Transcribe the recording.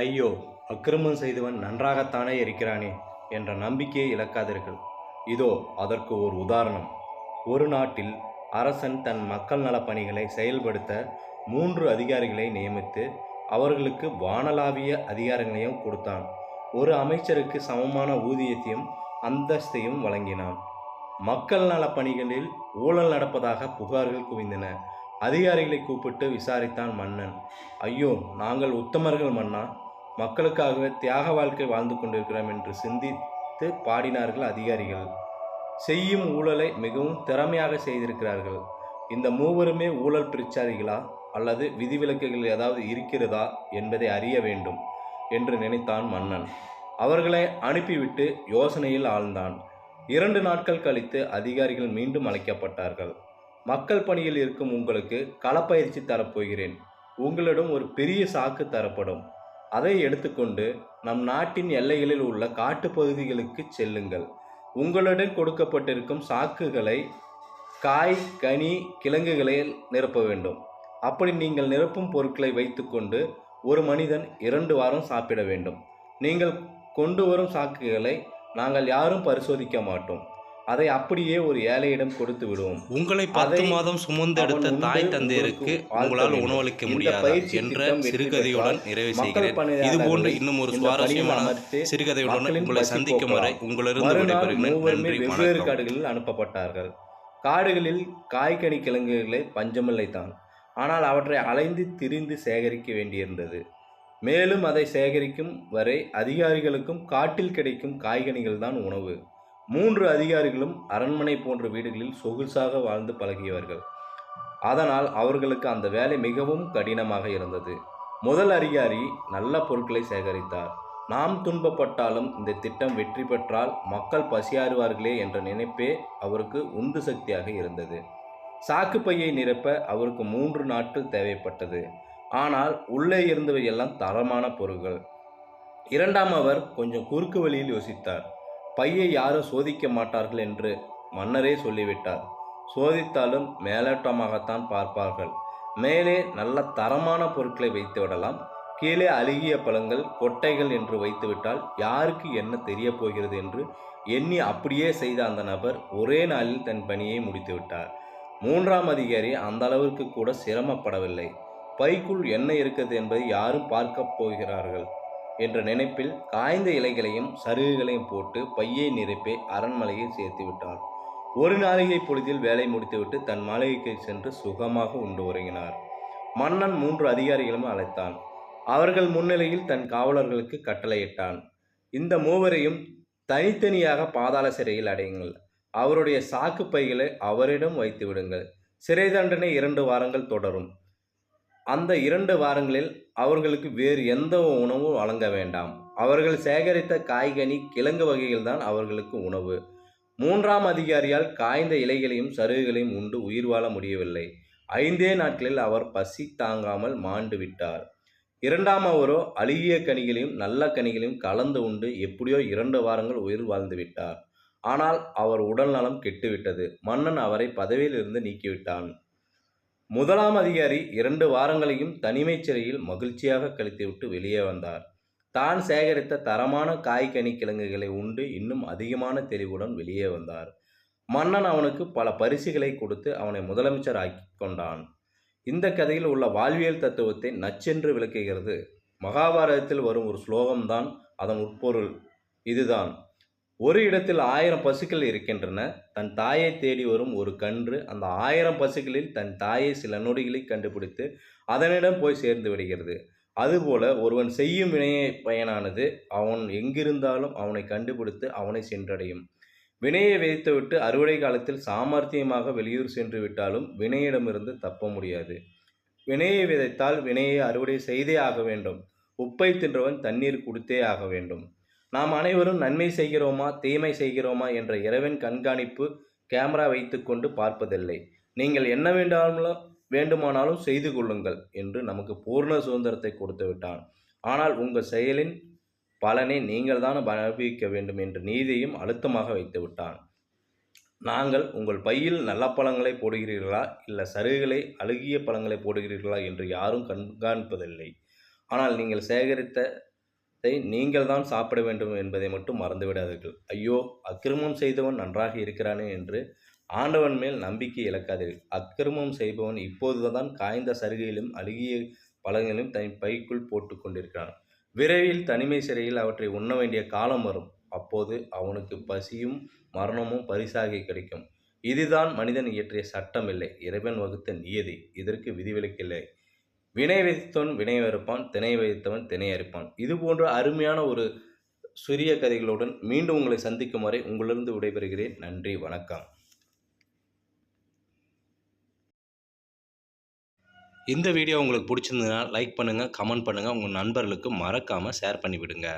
ஐயோ, அக்கிரமம் செய்தவன் நன்றாகத்தானே இருக்கிறானே என்ற நம்பிக்கையை இழக்காதீர்கள். இதோ அதற்கு ஒரு உதாரணம். ஒரு நாட்டில் அரசன் தன் மக்கள் நலப் பணிகளை செயல்படுத்த 3 அதிகாரிகளை நியமித்து அவர்களுக்கு வானளாவிய அதிகாரங்களையும் கொடுத்தான். ஒரு அமைச்சருக்கு சமமான ஊதியத்தையும் அந்தஸ்தையும் வழங்கினான். மக்கள் நலப் பணிகளில் ஊழல் நடப்பதாக புகார்கள் குவிந்தன. அதிகாரிகளை கூப்பிட்டு விசாரித்தான் மன்னன். ஐயோ, நாங்கள் உத்தமர்கள் மன்னா, மக்களுக்காகவே தியாக வாழ்க்கை வாழ்ந்து கொண்டிருக்கிறோம் என்று சிந்தித்து பாடினார்கள் அதிகாரிகள். செய்யும் ஊழலை மிகவும் திறமையாக செய்திருக்கிறார்கள். இந்த மூவருமே ஊழல் பிரச்சாரிகளா அல்லது விதிவிலக்குகள் ஏதாவது இருக்கிறதா என்பதை அறிய வேண்டும் என்று நினைத்தான் மன்னன். அவர்களை அனுப்பிவிட்டு யோசனையில் ஆழ்ந்தான். 2 நாட்கள் கழித்து அதிகாரிகள் மீண்டும் அழைக்கப்பட்டார்கள். மக்கள் பணியில் இருக்கும் உங்களுக்கு களப்பயிற்சி தரப்போகிறேன். உங்களிடம் ஒரு பெரிய சாக்கு தரப்படும். அதை எடுத்துக்கொண்டு நம் நாட்டின் எல்லைகளில் உள்ள காட்டுப்பகுதிகளுக்கு செல்லுங்கள். உங்களிடம் கொடுக்கப்பட்டிருக்கும் சாக்குகளை காய், கனி, கிழங்குகளில் நிரப்ப வேண்டும். அப்படி நீங்கள் நிரப்பும் பொருட்களை வைத்துக்கொண்டு ஒரு மனிதன் 2 வாரம் சாப்பிட வேண்டும். நீங்கள் கொண்டு வரும் சாக்குகளை நாங்கள் யாரும் பரிசோதிக்க மாட்டோம். அதை அப்படியே ஒரு ஏழையிடம் கொடுத்து விடுவோம். உங்களை 10 மாதம் சுமந்தெடுத்த தாய் தந்தையருக்கு உங்களால் உணவளிக்க முடியாது என்ற சிறுகதையுடன் நிறைவு செய்கிறேன். இது போன்ற இன்னும் ஒரு சுவாரஸ்யமான சிறுகதையுடன் உங்களை சந்திக்கும் வரை உங்களிருந்து விடைபெறுகிறேன். நன்றி, வெவ்வேறு காடுகளில் அனுப்பப்பட்டார்கள். காடுகளில் காய்கனி கிழங்குகளை பஞ்சமில்லை தான். ஆனால் அவற்றை அலைந்து திரிந்து சேகரிக்க வேண்டியிருந்தது. மேலும் அதை சேகரிக்கும் வரை அதிகாரிகளுக்கும் காட்டில் கிடைக்கும் காய்கனிகள் தான் உணவு. 3 அதிகாரிகளும் அரண்மனை போன்ற வீடுகளில் சொகுசாக வாழ்ந்து பழகியவர்கள். அதனால் அவர்களுக்கு அந்த வேலை மிகவும் கடினமாக இருந்தது. முதல் அதிகாரி நல்ல பொருட்களை சேகரித்தார். நாம் துன்பப்பட்டாலும் இந்த திட்டம் வெற்றி பெற்றால் மக்கள் பசியாறுவார்களே என்ற நினைப்பே அவருக்கு உந்து சக்தியாக இருந்தது. சாக்குப்பையை நிரப்ப அவருக்கு 3 நாட்கள் தேவைப்பட்டது. ஆனால் உள்ளே இருந்தவை எல்லாம் தரமான பொருட்கள். 2ஆம் அவர் கொஞ்சம் குறுக்கு வழியில் யோசித்தார். பையை யாரும் சோதிக்க மாட்டார்கள் என்று மன்னரே சொல்லிவிட்டார். சோதித்தாலும் மேலோட்டமாகத்தான் பார்ப்பார்கள். மேலே நல்ல தரமான பொருட்களை வைத்து விடலாம். கீழே அழுகிய பழங்கள், கொட்டைகள் என்று வைத்துவிட்டால் யாருக்கு என்ன தெரிய போகிறது என்று எண்ணி அப்படியே செய்த அந்த நபர் ஒரே நாளில் தன் பணியை முடித்துவிட்டார். 3ஆம் அதிகாரி அந்த அளவிற்கு கூட சிரமப்படவில்லை. பைக்குள் என்ன இருக்கிறது என்பதை யாரும் பார்க்க போகிறார்கள் என்ற நினைப்பில் காய்ந்த இலைகளையும் சருகுகளையும் போட்டு பையை நிரப்பி அரண்மனையில் சேர்த்து விட்டார். ஒரு நாளிகை பொழுதில் வேலை முடித்துவிட்டு தன் மாளிகைக்கு சென்று சுகமாக உண்டு உறங்கினார். மன்னன் 3 அதிகாரிகளும் அழைத்தான். அவர்கள் முன்னிலையில் தன் காவலர்களுக்கு கட்டளையிட்டான். இந்த மூவரையும் தனித்தனியாக பாதாள சிறையில் அடையுங்கள். அவருடைய சாக்கு பைகளை அவரிடம் வைத்து விடுங்கள். சிறை தண்டனை 2 வாரங்கள் தொடரும். அந்த 2 வாரங்களில் அவர்களுக்கு வேறு எந்த உணவும் வழங்க வேண்டாம். அவர்கள் சேகரித்த காய்கனி, கிழங்கு வகைகள் தான் அவர்களுக்கு உணவு. 3ஆம் அதிகாரியால் காய்ந்த இலைகளையும் சருகுகளையும் உண்டு உயிர் வாழ முடியவில்லை. 5 நாட்களில் அவர் பசி தாங்காமல் மாண்டு விட்டார். 2ஆம் அவரோ அழுகிய கனிகளையும் நல்ல கனிகளையும் கலந்து உண்டு எப்படியோ 2 வாரங்கள் உயிர் வாழ்ந்து விட்டார். ஆனால் அவர் உடல் நலம் கெட்டுவிட்டது. மன்னன் அவரை பதவியில் இருந்து நீக்கிவிட்டான். 1ஆம் அதிகாரி 2 வாரங்களையும் தனிமைச் சிறையில் மகிழ்ச்சியாக கழித்துவிட்டு வெளியே வந்தார். தான் சேகரித்த தரமான காய்கனி கிழங்குகளை உண்டு இன்னும் அதிகமான தெளிவுடன் வெளியே வந்தார். மன்னன் அவனுக்கு பல பரிசுகளை கொடுத்து அவனை முதலமைச்சர் ஆக்கி கொண்டான். இந்த கதையில் உள்ள வாழ்வியல் தத்துவத்தை நச்சென்று விளக்குகிறது. மகாபாரதத்தில் வரும் ஒரு ஸ்லோகம்தான் அதன் உட்பொருள். இதுதான்: ஒரு இடத்தில் 1000 பசுக்கள் இருக்கின்றன. தன் தாயை தேடி வரும் ஒரு கன்று அந்த 1000 பசுக்களில் தன் தாயை சில நொடிகளில் கண்டுபிடித்து அதனிடம் போய் சேர்ந்து விடுகிறது. அதுபோல ஒருவன் செய்யும் வினையை பயனானது அவன் எங்கிருந்தாலும் அவனை கண்டுபிடித்து அவனை சென்றடையும். வினையை விதைத்துவிட்டு அறுவடை காலத்தில் சாமர்த்தியமாக வெளியூர் சென்று விட்டாலும் வினையிடமிருந்து தப்ப முடியாது. வினையை விதைத்தால் வினையை அறுவடை செய்தே ஆக வேண்டும். உப்பை தின்றவன் தண்ணீர் குடித்தே ஆக வேண்டும். நாம் அனைவரும் நன்மை செய்கிறோமா தீமை செய்கிறோமா என்ற இறைவன் கண்காணிப்பு கேமரா வைத்துக்கொண்டு பார்ப்பதில்லை. நீங்கள் என்ன வேண்டுமானாலும் செய்து கொள்ளுங்கள் என்று நமக்கு பூர்ண சுதந்திரத்தை கொடுத்து விட்டான். ஆனால் உங்கள் செயலின் பலனை நீங்கள் தான் அனுபவிக்க வேண்டும் என்ற நீதியையும் அழுத்தமாக வைத்து விட்டான். நாங்கள் உங்கள் பையில் நல்ல பழங்களை போடுகிறீர்களா இல்லை சருகுகளை அழுகிய பழங்களை போடுகிறீர்களா என்று யாரும் கண்காணிப்பதில்லை. ஆனால் நீங்கள் சேகரித்த நீங்கள் தான் சாப்பிட வேண்டும் என்பதை மட்டும் மறந்துவிடாதீர்கள். ஐயோ, அக்கிரமம் செய்தவன் நன்றாக இருக்கிறானே என்று ஆண்டவன் மேல் நம்பிக்கை இழக்காதீர்கள். அக்கிரமம் செய்பவன் இப்போதுதான் காய்ந்த சருகையிலும் அழுகிய பழங்களையும் தன் பைக்குள் போட்டு கொண்டிருக்கிறான். விரைவில் தனிமை சிறையில் அவற்றை உண்ண வேண்டிய காலம் வரும். அப்போது அவனுக்கு பசியும் மரணமும் பரிசாக கிடைக்கும். இதுதான் மனிதன் இயற்றிய சட்டம் இல்லை, இறைவன் வகுத்த நியதி. இதற்கு விதிவிலக்கில்லை. வினை விதித்தவன் வினை வெறுப்பான், திணை விதித்தவன் திணை அறுப்பான். இது போன்ற அருமையான ஒரு சிறிய கதைகளுடன் மீண்டும் உங்களை சந்திக்கும் வரை உங்களிலிருந்து விடைபெறுகிறேன். நன்றி, வணக்கம். இந்த வீடியோ உங்களுக்கு பிடிச்சிருந்ததுன்னா லைக் பண்ணுங்கள், கமெண்ட் பண்ணுங்கள், உங்கள் நண்பர்களுக்கு மறக்காமல் ஷேர் பண்ணிவிடுங்க.